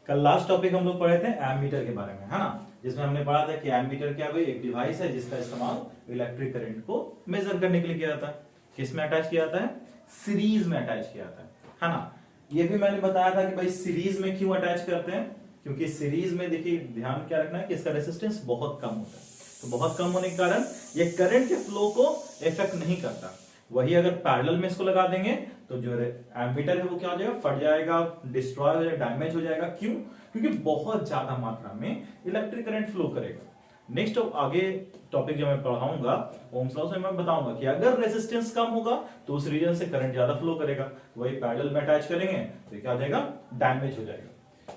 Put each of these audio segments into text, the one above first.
कल last topic हम लोग पढ़े थे एमीटर के बारे में, है ना, जिसमें हमने पढ़ा था कि एमीटर क्या भाई एक डिवाइस है जिसका इस्तेमाल इलेक्ट्रिक करंट को मेजर करने के लिए किया जाता है। किसमें अटैच किया जाता है? सीरीज में अटैच किया जाता है ना। ये भी मैंने बताया था कि भाई सीरीज में क्यों अटैच करते हैं, क्योंकि सीरीज में देखिए ध्यान क्या रखना है कि इसका रेसिस्टेंस बहुत कम होता है, तो बहुत कम होने के कारण ये करंट के फ्लो को इफेक्ट नहीं करता। वही अगर पैरेलल में इसको लगा देंगे तो जो एमीटर है वो क्या हो जाएगा? फट जाएगा, डिस्ट्रॉय हो जाएगा, डैमेज हो जाएगा। क्यों? क्योंकि बहुत ज्यादा मात्रा में इलेक्ट्रिक करंट फ्लो करेगा। नेक्स्ट आगे टॉपिक जो मैं पढ़ाऊंगा ओम्स लॉ से मैं बताऊंगा कि अगर रेजिस्टेंस कम होगा तो उस रीजन से करंट ज्यादा फ्लो करेगा, वही पैरेलल में अटैच करेंगे तो क्या हो जाएगा? डैमेज हो जाएगा।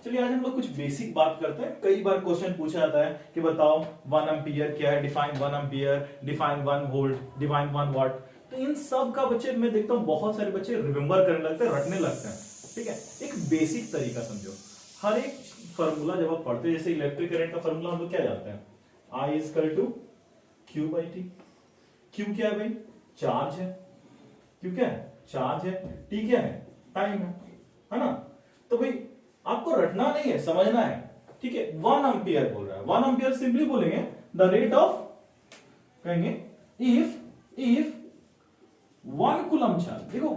चलिए आज हम लोग कुछ बेसिक बात करते हैं। कई बार क्वेश्चन पूछा जाता है कि बताओ 1 एम्पियर क्या है, define 1 ampere, define 1 volt, define 1 वाट। तो इन सब का बच्चे मैं देखता हूं बहुत सारे बच्चे रिमेंबर करने लगते हैं, रटने लगते हैं। ठीक है, एक बेसिक तरीका समझो। हर एक फॉर्मूला जब आप पढ़ते हैं, जैसे इलेक्ट्रिक करंट का फॉर्मूला हम लोग क्या जानते हैं? I equal to Q by T. Q क्या है भाई? चार्ज है। क्यू क्या है? चार्ज है। टी क्या है? टाइम है ना। तो भाई आपको रटना नहीं है, समझना है। ठीक है, 1 एम्पियर बोल रहा है। 1 एम्पियर सिंपली बोलेंगे द रेट ऑफ, कहेंगे इफ 1 कूलम चार्ज, देखो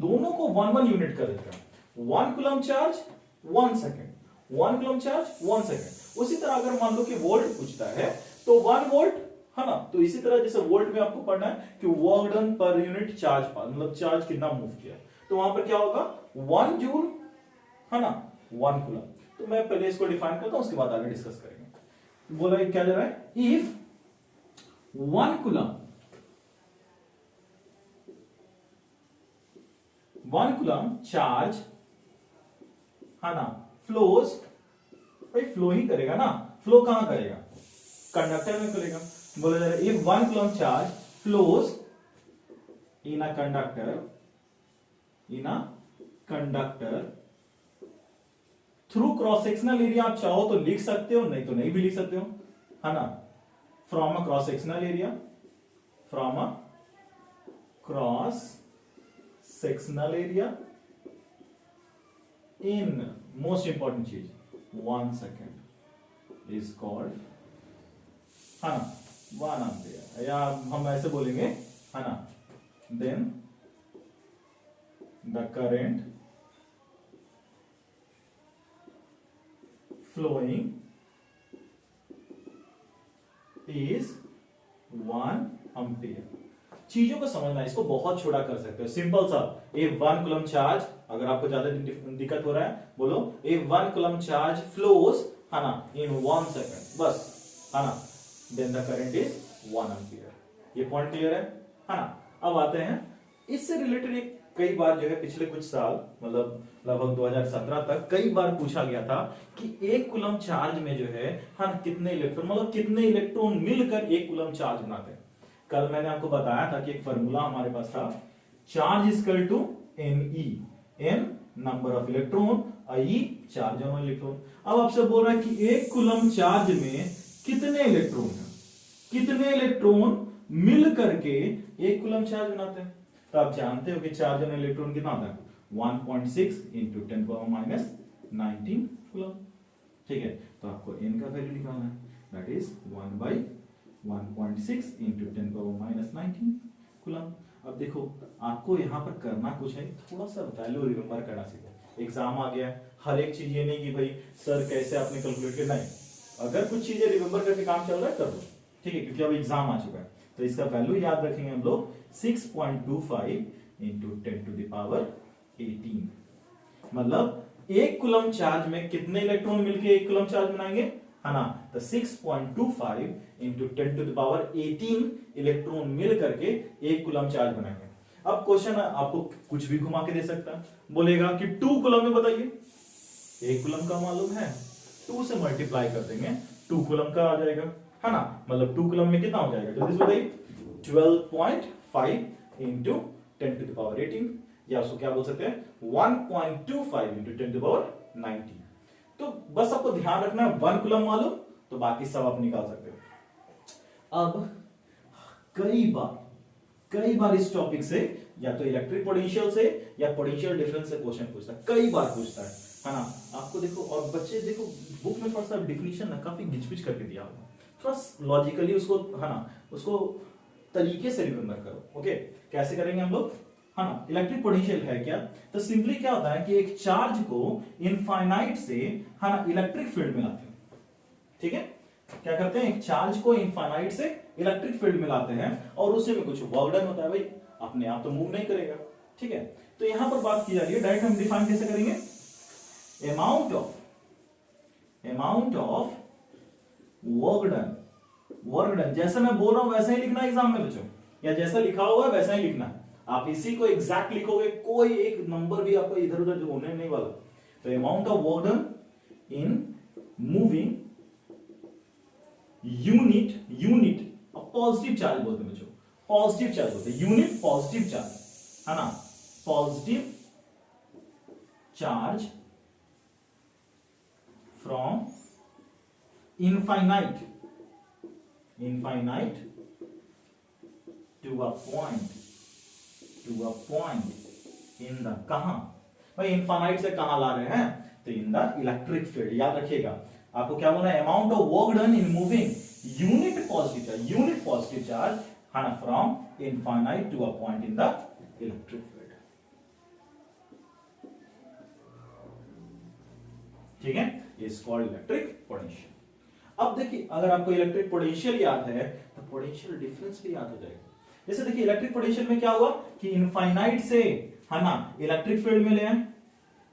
दोनों को 1 यूनिट कर देते हैं। 1 coulomb charge 1 second, 1 coulomb charge 1 second. उसी तरह अगर मान लो कि वोल्ट पूछता है तो 1 वोल्ट, है ना, तो इसी तरह जैसे वोल्ट में आपको पढ़ना है कि work done per unit charge pass, मतलब चार्ज कितना मूव किया, तो वहां पर क्या होगा? 1 जूल, है ना, 1 कूलम। तो मैं पहले इसको डिफाइन करता हूं, उसके बाद आगे डिस्कस करेंगे। बोला क्या जा रहा है? इफ 1 कूलम 1 कूलम चार्ज, है ना, फ्लोज, भाई फ्लो ही करेगा ना। फ्लो कहां करेगा? कंडक्टर में करेगा। बोला जा रहा है if 1 coulomb charge flows in a conductor through cross sectional area. आप चाहो तो लिख सकते हो, नहीं तो नहीं भी लिख सकते हो, है ना। From a cross sectional area, from a cross sectional area in, most important चीज, 1 सेकेंड इज कॉल्ड, है ना, 1 एम्पियर, या हम ऐसे बोलेंगे, है ना, then the current flowing is 1 ampere. चीजों को समझना, इसको बहुत छोटा कर सकते हो, सिंपल सा। ए 1 कूलम चार्ज, अगर आपको ज्यादा दिक्कत हो रहा है बोलो ए 1 कूलम चार्ज फ्लोज, है ना, इन 1 सेकेंड, बस, है ना, then the current is 1 ampere. ये पॉइंट क्लियर है ना। अब आते हैं इससे रिलेटेड, एक कई बार जो है पिछले कुछ साल, मतलब लगभग 2017 तक कई बार पूछा गया था कि 1 कूलम चार्ज में जो है, हाँ, कितने इलेक्ट्रॉन, मतलब कितने इलेक्ट्रॉन मिलकर 1 कूलम चार्ज बनाते हैं। कल मैंने आपको बताया था कि एक फॉर्मूला हमारे पास था, charge equal to Ne, n number of electron, I charge on electron. अब आपसे बोल रहा है कि 1 कूलम चार्ज में कितने इलेक्ट्रॉन है, कितने इलेक्ट्रॉन मिल करके 1 कूलम चार्ज बनाते हैं। तो आप जानते हो कि चार्ज ऑन इलेक्ट्रॉन कितना होता है? 1.6 इंटू 10⁻⁻19 कूलम। ठीक है, तो आपको n का वैल्यू निकालना है, दैट इज 1/1.6 इंटू 10⁻⁻19 कूलम। अब देखो आपको यहां पर करना कुछ है, थोड़ा सा वैल्यू रिमेंबर करना सीखो। एग्जाम आ गया, हर एक चीज ये नहीं कि भाई सर कैसे आपने कैलकुलेट किया, नहीं, अगर कुछ चीजें रिमेंबर करके काम चल रहा है कर दो, ठीक है, क्योंकि अब एग्जाम आ चुका है। तो इसका वैल्यू याद रखेंगे हम लोग 6.25 इंटू 10⁻18। मतलब 1 कूलम चार्ज में कितने इलेक्ट्रॉन मिलके 1 कूलम चार्ज बनाएंगे, है ना, तो 6.25 इंटू 10⁻18 इलेक्ट्रॉन मिल करके 1 कूलम चार्ज बनाएंगे। अब क्वेश्चन आपको कुछ भी घुमा के दे सकता है, बोलेगा कि 2 कूलम में बताइए। 1 कूलम का मालूम है, 2 से मल्टीप्लाई कर देंगे, 2 कूलम का आ जाएगा, है ना, मतलब 2 कूलम में कितना हो जाएगा? जल्दी से बताइए, 12.5 इंटू 10⁻18, या उसको क्या बोल सकते हैं 1.25 इंटू 10⁻19। तो बस आपको ध्यान रखना है 1 कूलम मालूम, तो बाकी सब आप निकाल सकते हो। अब कई बार इस टॉपिक से या तो इलेक्ट्रिक पोटेंशियल से या पोटेंशियल डिफरेंस से क्वेश्चन पूछता है, कई बार पूछता है है ना। आपको देखो, और बच्चे देखो बुक में थोड़ा सा डिफिनीशन ना काफी घिचपिच करके दिया होगा, थोड़ा लॉजिकली उसको, है ना, उसको तरीके से रिमेंबर करो। ओके, कैसे करेंगे हम लोग, है ना। इलेक्ट्रिक पोटेंशियल है क्या, तो सिंपली क्या होता है कि एक चार्ज को इनफाइनाइट से, है ना, इलेक्ट्रिक फील्ड में लाते हैं। ठीक है, क्या करते हैं, एक चार्ज को इनफाइनाइट से इलेक्ट्रिक फील्ड में लाते हैं और उसी में कुछ वर्क डन होता है। भाई अपने आप तो मूव नहीं करेगा। ठीक है, तो यहां पर बात की जा रही है, डायरेक्ट हम डिफाइन कैसे करेंगे, अमाउंट ऑफ वर्क डन जैसे मैं बोल रहा हूं वैसा ही लिखना है एग्जाम में बच्चों, या जैसा लिखा होगा वैसा ही लिखना है। आप इसी को एग्जैक्ट लिखोगे, कोई एक नंबर भी आपको इधर उधर होने नहीं वाला। तो amount of work done in moving unit positive charge बोलते हैं बच्चों, पॉजिटिव चार्ज बोलते हैं, यूनिट पॉजिटिव चार्ज, है ना, positive charge from infinite to a point in the, कहां भाई, इनफाइनाइट से कहां ला रहे हैं, तो इन द इलेक्ट्रिक फील्ड। याद रखिएगा आपको क्या बोलना है, amount of work done in moving unit positive charge, है ना, from infinite to a point in the electric field. ठीक है, इज कॉल्ड इलेक्ट्रिक पोटेंशियल। अब देखिए, अगर आपको इलेक्ट्रिक पोटेंशियल याद है तो पोटेंशियल डिफरेंस भी याद हो जाएगा। जैसे देखिए इलेक्ट्रिक पोटेंशियल में क्या हुआ कि इनफाइनाइट से, है ना, इलेक्ट्रिक फील्ड में ले आए,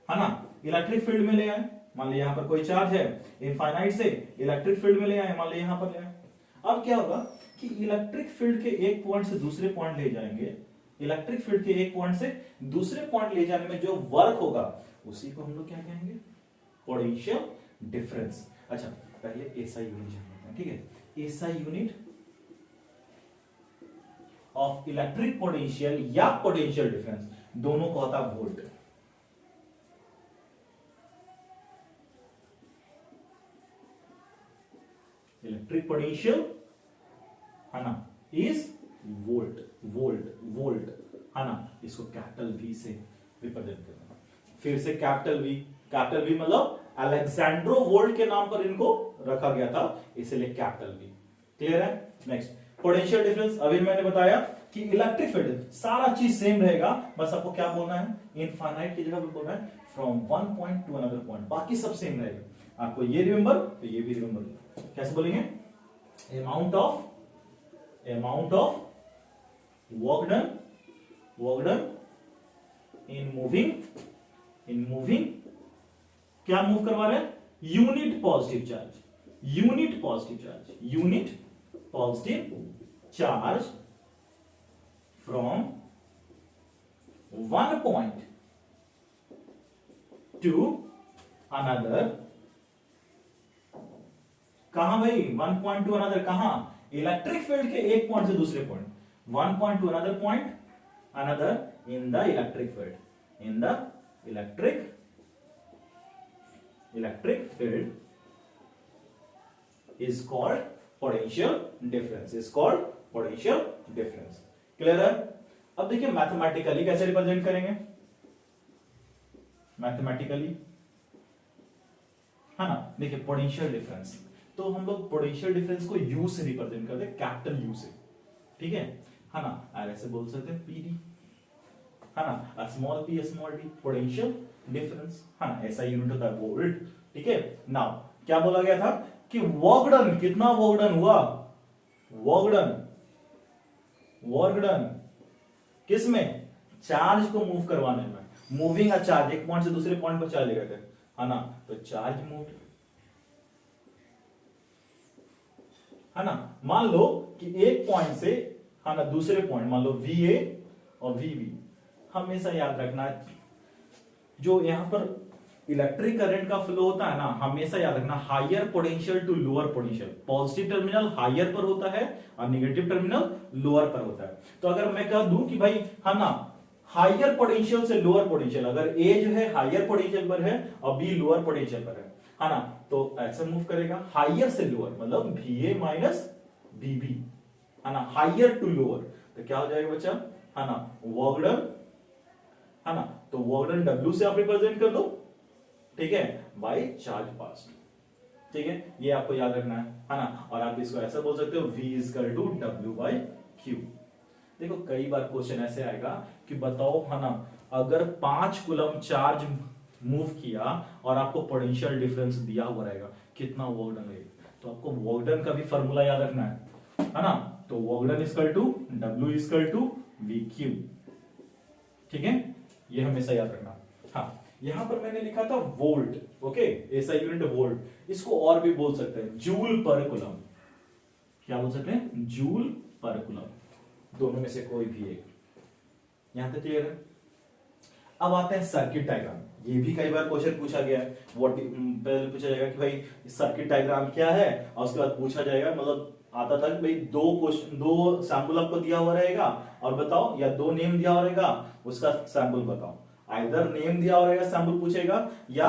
है ना, इलेक्ट्रिक फील्ड में ले आए। मान लीजिए यहां पर कोई चार्ज है, इनफाइनाइट से इलेक्ट्रिक फील्ड में ले आए, मान लीजिए यहां पर ले आए। अब क्या होगा कि इलेक्ट्रिक फील्ड के एक पॉइंट से दूसरे पॉइंट ले जाएंगे, इलेक्ट्रिक फील्ड के एक पॉइंट से दूसरे पॉइंट ले जाने में जो वर्क होगा उसी को हम लोग क्या कहेंगे, पोटेंशियल डिफरेंस। अच्छा, पहले एसआई यूनिट जानते हैं। ठीक है, SI unit of electric potential या पोटेंशियल डिफरेंस, दोनों को होता है वोल्ट। इलेक्ट्रिक पोटेंशियल, है ना, इज वोल्ट, है ना, इसको कैपिटल वी से रिप्रेजेंट करना। फिर से कैपिटल वी मतलब अलेक्जेंड्रो वोल्ट के नाम पर इनको रखा गया था, इसलिए कैपिटल वी। क्लियर है। Next, potential difference. अभी मैंने बताया कि इलेक्ट्रिक फील्ड सारा चीज सेम रहेगा, बस आपको क्या बोलना है, इनफाइनाइट की जगह पे बोलना है from one point two another point, बाकी सब सेम रहेगा। आपको ये रिमेंबर तो ये भी रिमेंबर। कैसे बोलेंगे, amount of work done in moving क्या मूव करवा रहे हैं, unit positive charge from one point two another. कहां भाई, वन पॉइंट टू अनदर, कहां, इलेक्ट्रिक फील्ड के एक पॉइंट से दूसरे point, one point two another point, another in the electric field, in the electric field is called potential difference, clear है। अब देखिए मैथमेटिकली कैसे रिप्रेजेंट करेंगे, मैथमेटिकली, है ना। देखिए पोटेंशियल डिफरेंस, तो हम लोग पोटेंशियल डिफरेंस को यू से रिप्रेजेंट करते हैं, कैपिटल यू से। ठीक है ना, और ऐसे बोल सकते हैं पीडी, है ना, small P small D, potential difference, है ना, ऐसा यूनिट होता है वोल्ट। ठीक है, नाउ क्या बोला गया था कि वर्क डन, कितना वर्क डन हुआ, वर्क डन किसमें, चार्ज को मूव करवाने में, मूविंग अ चार्ज, एक पॉइंट से दूसरे पॉइंट पर चार्ज ले गए थे, है ना, तो चार्ज मूव, है ना। मान लो कि एक पॉइंट से, है ना, दूसरे पॉइंट, मान लो वी ए और वी बी, हमेशा याद रखना जो यहां पर इलेक्ट्रिक करंट का फ्लो होता है ना, हमेशा याद रखना higher potential to lower potential, positive terminal higher पर होता है और नेगेटिव टर्मिनल लोअर पर होता है। तो अगर मैं कह दूं कि भाई, है ना, हायर पोटेंशियल से लोअर पोटेंशियल, अगर ए जो है हायर पोटेंशियल पर है और बी लोअर पोटेंशियल पर है ना, तो ऐसे मूव करेगा, हायर से लोअर मतलब VA माइनस VB, है ना, हायर टू लोअर, तो क्या हो जाएगा बच्चा, है ना, वर्क डन, है ना, तो वर्क डन W से आप रिप्रेजेंट कर दो, ठीक है, बाई चार्ज पास्ट। ठीक है, ये आपको याद रखना है ना। और आप इसको ऐसा बोल सकते हो V equal to W by Q। देखो कई बार क्वेश्चन ऐसे आएगा कि बताओ है ना, अगर 5 कूलम चार्ज मूव किया और आपको पोटेंशियल डिफरेंस दिया हुआ रहेगा, कितना वर्क डन लगेगा, तो आपको वर्क डन का भी फॉर्मूला याद रखना है ना। तो work done equal to W equal to VQ। ठीक है, ये हमेशा याद रखना। हाँ, यहां पर मैंने लिखा था वोल्ट, ओके, ऐसा यूनिट वोल्ट, इसको और भी बोल सकते हैं जूल पर कूलम। क्या बोल सकते हैं? जूल पर कूलम, दोनों में से कोई भी एक। यहां तक क्लियर है? अब आते हैं सर्किट डायग्राम। ये भी कई बार क्वेश्चन पूछा गया है। पहले पूछा जाएगा कि भाई सर्किट डायग्राम क्या है, और उसके बाद पूछा जाएगा, मतलब आता था कि भाई दो सैंपल आपको दिया हुआ रहेगा और बताओ, या दो नेम दिया हुआ रहेगा उसका सैंपल बताओ। आइदर नेम दिया हुआ रहेगा सैंपल पूछेगा, या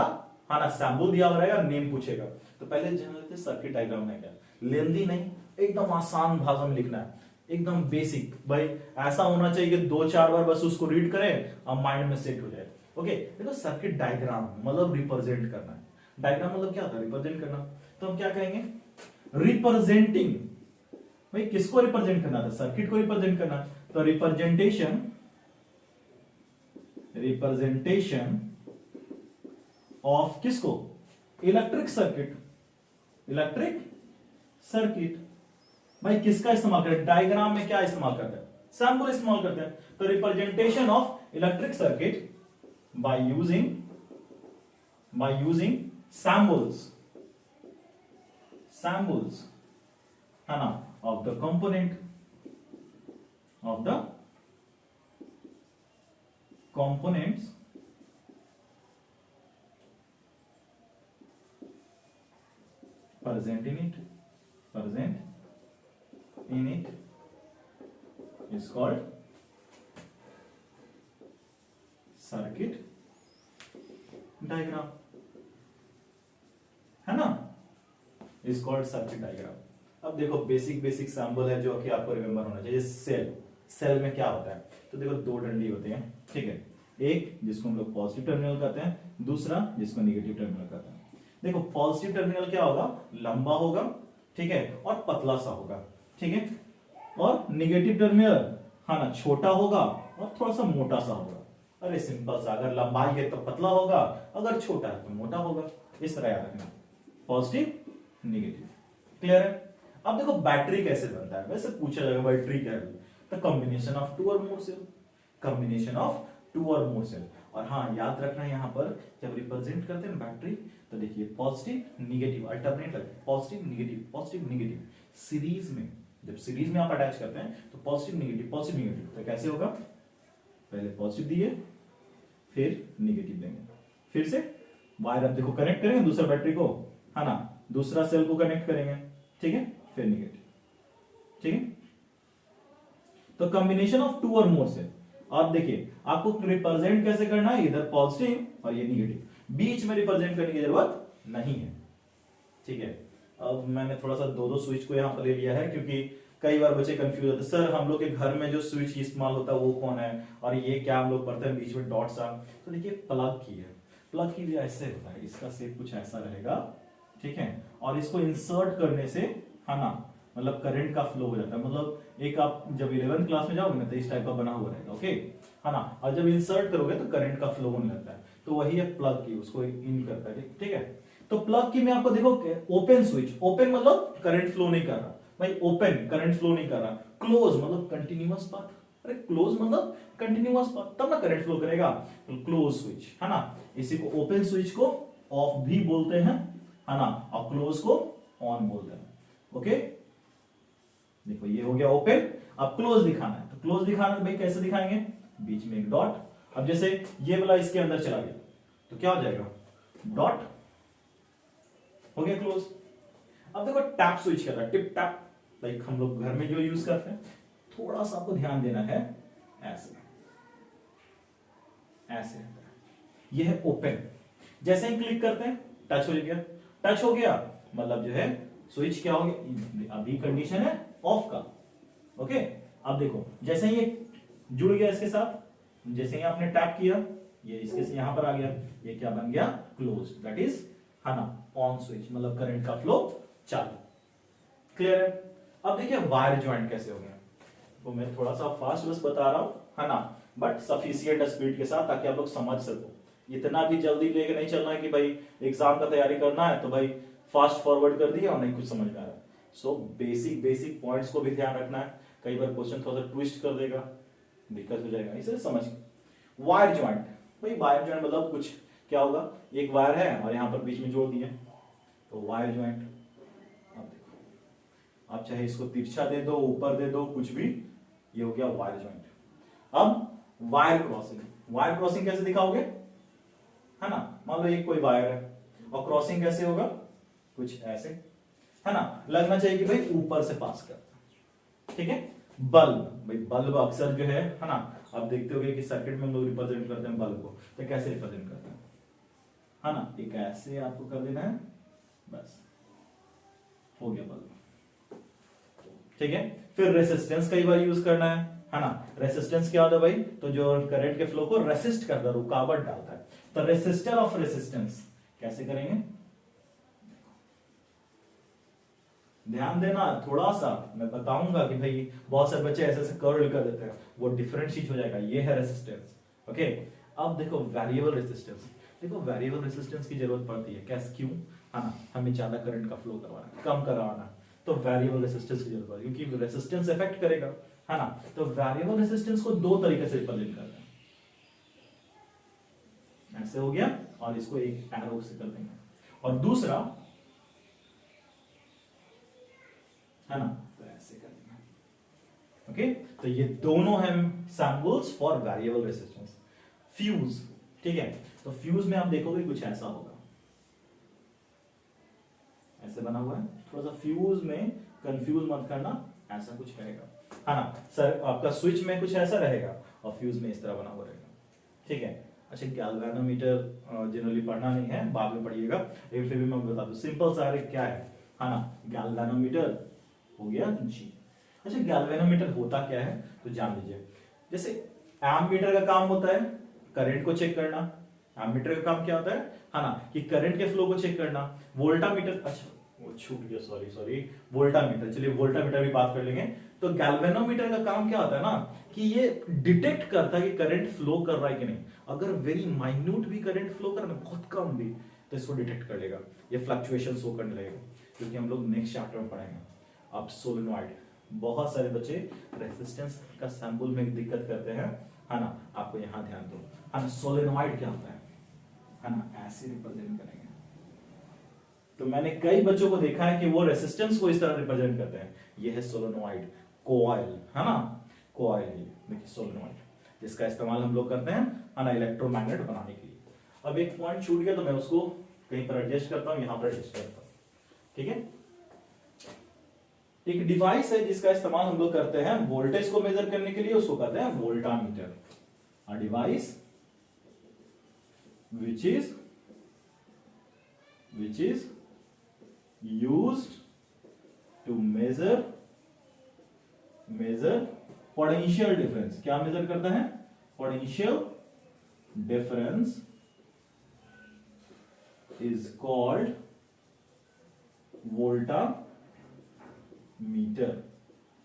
हाँ ना सैंपल दिया हुआ रहेगा नेम पूछेगा। तो पहले जान लेते हैं सर्किट डायग्राम है क्या। लेंदी नहीं, एकदम आसान भाषा में लिखना है, एकदम बेसिक। भाई ऐसा होना चाहिए कि 2-4 बार बस उसको रीड करें और माइंड में सेट हो जाए। ओके, देखो सर्किट डायग्राम मतलब रिप्रेजेंट करना है। डायग्राम मतलब क्या होता है? रिप्रेजेंट करना। तो हम क्या कहेंगे? रिप्रेजेंटिंग। भाई किसको रिप्रेजेंट करना था? सर्किट को रिप्रेजेंट करना। तो रिप्रेजेंटेशन ऑफ किसको? Electric circuit. इलेक्ट्रिक सर्किट भाई किसका इस्तेमाल करते हैं? डायग्राम में क्या इस्तेमाल करते हैं? सैंपल इस्तेमाल करते हैं। तो representation of electric circuit by using samples है ना, of the component components present in it is called circuit diagram, है ना, is called circuit diagram। अब देखो बेसिक सैंपल है जो कि आपको रिमेंबर होना चाहिए। सेल में क्या होता है? तो देखो दो डंडी होते हैं, ठीक है, एक जिसको हम लोग पॉजिटिव टर्मिनल कहते हैं, दूसरा जिसको नेगेटिव टर्मिनल कहते हैं। देखो पॉजिटिव टर्मिनल क्या होगा? लंबा होगा, ठीक है, और पतला सा होगा, ठीक है, और नेगेटिव टर्मिनल हाँ ना छोटा होगा और थोड़ा सा मोटा सा होगा। अरे सिंपल सा, अगर लंबाई है तो पतला होगा, अगर छोटा है तो मोटा होगा। इस तरह याद रखना, पॉजिटिव नेगेटिव। क्लियर है? अब देखो बैटरी कैसे बनता है, वैसे पूछा जाएगा बैटरी क्या है, तो कॉम्बिनेशन ऑफ टू और मोर सेल। और हाँ याद रखना यहाँ पर जब रिप्रेजेंट करते हैं बैटरी, तो देखिए पॉजिटिव नेगेटिव अल्टरनेट लगता है, पॉजिटिव नेगेटिव सीरीज में। जब सीरीज में आप अटैच करते हैं तो पॉजिटिव नेगेटिव। तो कैसे होगा? पहले पॉजिटिव दिए, फिर नेगेटिव देंगे, फिर से वायर अब देखो कनेक्ट करेंगे दूसरा बैटरी को, है ना, दूसरा सेल को कनेक्ट करेंगे, ठीक है, फिर नेगेटिव, ठीक है। तो कॉम्बिनेशन ऑफ टू और मोर सेल। अब देखिए आपको रिप्रेजेंट कैसे करना है, इधर पॉजिटिव और ये नेगेटिव, बीच में रिप्रेजेंट करने की जरूरत नहीं है, ठीक है। अब मैंने थोड़ा सा दो स्विच को यहां पर ले लिया है, क्योंकि कई बार बच्चे कंफ्यूज होते हैं, सर हम लोग के घर में जो स्विच इस्तेमाल होता है वो कौन है, और ये क्या हम लोग पढ़ते हैं बीच में डॉट सा। तो देखिए प्लग की है, प्लग की भी ऐसे होता है, इसका शेप कुछ ऐसा रहेगा, ठीक है, और इसको इंसर्ट करने से है ना मतलब करंट का फ्लो हो जाता है। मतलब एक आप जब 11th क्लास में जाओगे ना तो इस टाइप का बना हुआ रहेगा, ओके, है ना, और जब इंसर्ट करोगे तो करंट का फ्लो होने लगता है। तो वही है प्लग की, उसको इन करता है, ठीक है। तो प्लग की में आपको देखो ओपन स्विच, ओपन मतलब करंट फ्लो नहीं कर रहा भाई, ओपन करंट फ्लो नहीं कर रहा, क्लोज मतलब कंटिन्यूअस पाथ, अरे क्लोज मतलब कंटिन्यूअस पाथ, तब ना करंट फ्लो करेगा, तो क्लोज स्विच, है ना। इसी को ओपन स्विच को ऑफ भी बोलते हैं, है ना, और क्लोज को ऑन बोलते हैं, ओके। देखो ये हो गया ओपन। अब क्लोज दिखाना है, तो क्लोज दिखाना है भाई कैसे दिखाएंगे? बीच में एक डॉट। अब जैसे ये वाला इसके अंदर चला गया तो क्या हो जाएगा? डॉट, हो गया क्लोज। अब देखो टैप स्विच कर रहा है, टिप टैप, लाइक हम लोग घर में जो यूज करते हैं, थोड़ा सा आपको ध्यान देना है, ऐसे ऐसे ये है ओपन। जैसे ही क्लिक करते हैं टच हो गया, टच हो गया मतलब जो है स्विच क्या हो गया, अभी कंडीशन है ऑफ का, ओके। अब देखो जैसे ही ये जुड़ गया इसके साथ, जैसे ही आपने टैप किया ये इसके से यहां पर आ गया, ये क्या बन गया, क्लोज, दैट इज है ना ऑन स्विच, मतलब करंट का फ्लो चालू। क्लियर है? अब देखिए वायर ज्वाइंट कैसे हो गया, तो मैं थोड़ा सा फास्ट बस बता रहा हूं, है ना, बट सफिशिएंट स्पीड के साथ, ताकि आप लोग समझ सको। इतना भी जल्दी लेके नहीं चलना है कि भाई एग्जाम का तैयारी करना है तो भाई फास्ट फॉरवर्ड कर दिया और नहीं कुछ समझ में आ रहा है। सो बेसिक बेसिक पॉइंट्स को भी ध्यान रखना है, कई बार क्वेश्चन थोड़ा सा ट्विस्ट कर देगा, दिक्कत हो जाएगा, इसे समझ। वायर ज्वाइंट, भाई वायर ज्वाइंट मतलब कुछ क्या होगा, एक वायर है और यहां पर बीच में जोड़ दिए, तो वायर ज्वाइंट। अब देखो, आप चाहे इसको तिरछा दे दो, ऊपर दे दो, कुछ भी, ये हो गया वायर ज्वाइंट। अब वायर क्रॉसिंग, वायर क्रॉसिंग कैसे दिखाओगे, है ना, मान लो एक कोई वायर है और क्रॉसिंग कैसे होगा, कुछ ऐसे, है ना, लगना चाहिए कि भाई ऊपर से पास करता, ठीक है। बल्ब, भाई बल्ब अक्सर जो है ना, आप देखते होगे कि सर्किट में हम लोग रिप्रेजेंट करते हैं बल्ब को, तो कैसे रिप्रेजेंट करते हैं, है ना, एक ऐसे आपको कर देना है, बस हो गया बल्ब, ठीक है। फिर रेसिस्टेंस कई बार यूज करना है ना, रेसिस्टेंस क्या होता है भाई, तो जो करंट के फ्लो को रेसिस्ट करता है, रुकावट डालता है, तो रेसिस्टर ऑफ रेसिस्टेंस कैसे करेंगे, ध्यान देना थोड़ा सा, मैं बताऊंगा कि भाई बहुत सारे बच्चे ऐसे ऐसे कर्ल कर देते हैं, वो डिफरेंशिएट हो जाएगा, ये है रेसिस्टेंस, ओके। अब देखो वेरिएबल रेसिस्टेंस, देखो वेरिएबल रेसिस्टेंस की जरूरत पड़ती है, कैसे, क्यों, है ना, हमें ज्यादा करंट का फ्लो करवाना है, कम करवाना, तो वेरिएबल रेसिस्टेंस की जरूरत पड़ती है, क्योंकि रेसिस्टेंस इफेक्ट करेगा, है ना। तो वेरिएबल रेसिस्टेंस को दो तरीके से रिप्रेजेंट करते हैं, ऐसे हो गया, और इसको एक एरो से कर देंगे, और दूसरा, है ना, तो ऐसे कर देना, ओके। तो ये दोनों हैं samples for variable resistance. Fuse, ठीक है, तो फ्यूज में आप देखोगे कुछ ऐसा होगा, ऐसे बना हुआ है, थोड़ा सा फ्यूज में कंफ्यूज मत करना, ऐसा कुछ रहेगा, है ना, सर आपका स्विच में कुछ ऐसा रहेगा और फ्यूज में इस तरह बना हुआ रहेगा, ठीक है। अच्छा, गैल्वेनोमीटर जनरली पढ़ना नहीं है, बाद में पढ़िएगा, लेकिन फिर भी मैं बता दूं, सिंपल सा क्या है ना, गैल्वेनोमीटर हो गया जी। अच्छा, गैल्वेनोमीटर होता क्या है तो जान लीजिए, जैसे एम्पीटर का काम होता है करंट को चेक करना, एम्पीटर का काम क्या होता है ना, कि करंट के फ्लो को चेक करना। वोल्टामीटर, अच्छा वो छूट गया, सॉरी सॉरी, वोल्टामीटर, चलिए वोल्टामीटर भी बात कर लेंगे। तो गैल्वेनोमीटर का काम क्या होता है ना, कि ये डिटेक्ट करता है कि करंट फ्लो कर रहा है कि नहीं, अगर वेरी माइन्यूट भी करंट फ्लो कर रहा है, बहुत कम भी, तो इसको डिटेक्ट कर लेगा, ये फ्लक्चुएशन शो करने लगेगा, क्योंकि हम लोग नेक्स्ट चैप्टर में पढ़ेंगे। अब सोलेनॉइड, बहुत सारे बच्चे रेजिस्टेंस का सैंपल में दिक्कत करते हैं, है ना, आपको यहां ध्यान दो, है ना, सोलेनॉइड क्या होता है ना, ऐसे रिप्रेजेंट करेंगे। तो मैंने कई बच्चों को देखा है कि वो रेजिस्टेंस को इस तरह रिप्रेजेंट करते हैं, ये है सोलेनॉइड, कोइल, है ना, कोइल, देखिए सोलेनॉइड, जिसका इस्तेमाल हम लोग करते हैं, है ना, इलेक्ट्रोमैग्नेट बनाने के लिए। अब एक पॉइंट छूट गया तो मैं उसको कहीं पर एडजस्ट करता हूं, यहां पर एडजस्ट करता हूं, ठीक है। एक डिवाइस है जिसका इस्तेमाल हम लोग करते हैं वोल्टेज को मेजर करने के लिए, उसको कहते हैं voltameter. A device which is used to measure potential difference। क्या मेजर करता है, potential difference is called voltameter।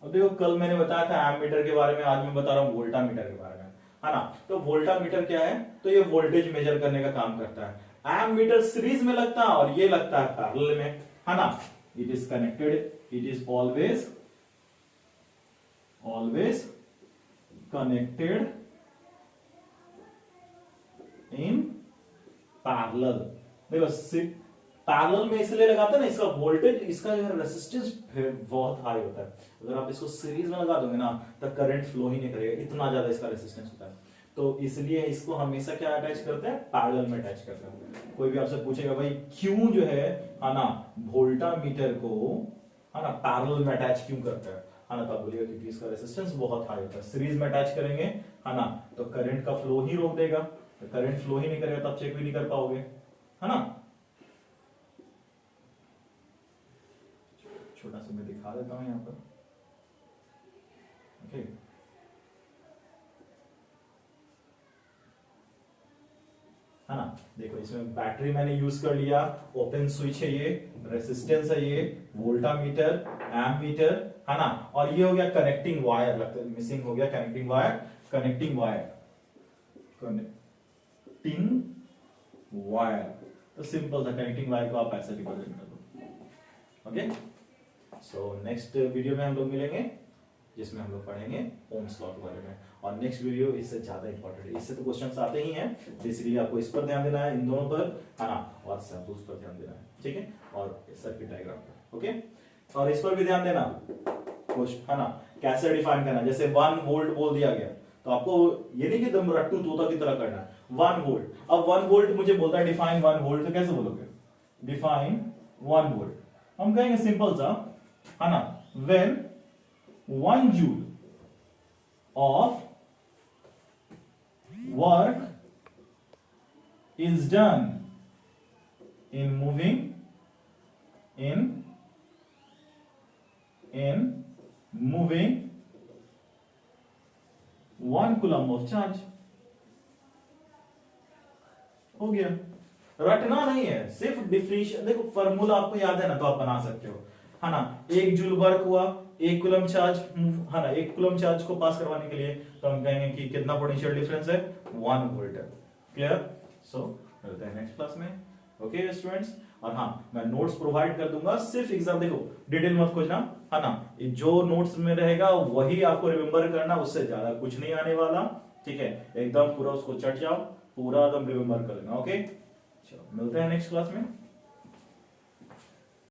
अब देखो, कल मैंने बताया था एमीटर के बारे में, आज मैं बता रहा हूं वोल्टामीटर के बारे में, है ना। तो वोल्टामीटर क्या है, तो ये वोल्टेज मेजर करने का काम करता है। एमीटर सीरीज में लगता है और ये लगता है पैरेलल में, है ना। It is connected, it is always connected in parallel. देखो पैरेलल में इसलिए लगाते हैं ना, इसका वोल्टेज, इसका जो है रेजिस्टेंस बहुत हाई होता है, अगर आप इसको सीरीज में लगा दोगे ना तो करंट फ्लो ही नहीं करेगा, इतना ज्यादा इसका रेजिस्टेंस होता है। तो इसलिए इसको हमेशा क्या अटैच करते हैं, पैरेलल में अटैच करते हैं। कोई भी आपसे पूछेगा भाई क्यों जो है ना, वोल्टामीटर को, है ना, पैरेलल में अटैच क्यों करते हैं, है ना, तब बोलिएगा क्योंकि इसका रेजिस्टेंस बहुत हाई होता है। सीरीज में अटैच करेंगे, है ना, तो करंट का फ्लो ही रोक देगा, तो करंट फ्लो ही नहीं करेगा, तब चेक भी नहीं कर पाओगे, है ना। छोटा सा मैं दिखा देता हूं यहां पर, ओके। देखो इसमें बैटरी मैंने यूज कर लिया, ओपन स्विच है ये, रेसिस्टेंस है ये, वोल्टामीटर, एमीटर, है ना, और ये हो गया कनेक्टिंग वायर, लगता है मिसिंग हो गया connecting wire, connecting wire, connecting wire. तो सिंपल था, कनेक्टिंग वायर को आप ऐसे रिप्रेजेंट कर दो। ओके, सो नेक्स्ट वीडियो में हम लोग मिलेंगे जिसमें हम लोग पढ़ेंगे ओम्स लॉ के बारे में, और नेक्स्ट वीडियो इससे ज्यादा इंपॉर्टेंट है, इससे तो क्वेश्चंस आते ही हैं, इसलिए आपको इस पर ध्यान देना है, इन दोनों पर, है ना, और सैंपल्स पर ध्यान देना है, ठीक है, और सर्किट डायग्राम पर। ओके, और इस पर भी ध्यान देना, है ना, कैसे डिफाइन करना, जैसे 1 वोल्ट बोल दिया गया तो आपको ये नहीं कि तुम रट्टू तोता की तरह करना है, 1 वोल्ट, अब 1 वोल्ट मुझे बोलता है डिफाइन 1 वोल्ट, तो कैसे बोलोगे, डिफाइन 1 वोल्ट, हम कहेंगे सिंपल सा, है ना, when 1 joule of work is done in moving in moving 1 coulomb of charge। हो गया, रटना नहीं है, सिर्फ डिफरेंशियल, देखो फॉर्मूला आपको याद है ना, तो आप बना सकते हो, है ना, 1 जूल वर्क हुआ, 1 कूलम चार्ज, है ना, 1 कूलम चार्ज को पास करवाने के लिए तो हम कहेंगे कि कितना पोटेंशियल डिफरेंस है, 1 वोल्ट है। क्लियर? सो मिलते हैं नेक्स्ट क्लास में। ओके स्टूडेंट्स, और हाँ मैं नोट्स प्रोवाइड कर दूंगा, सिर्फ एग्जाम देखो डिटेल मत खोजना, है ना, जो नोट्स में रहेगा वही आपको रिमेंबर करना, उससे ज्यादा कुछ नहीं आने वाला, ठीक है, एकदम पूरा उसको चट जाओ, पूरा एकदम रिमेंबर कर लेना। ओके, चलो मिलते हैं नेक्स्ट क्लास में।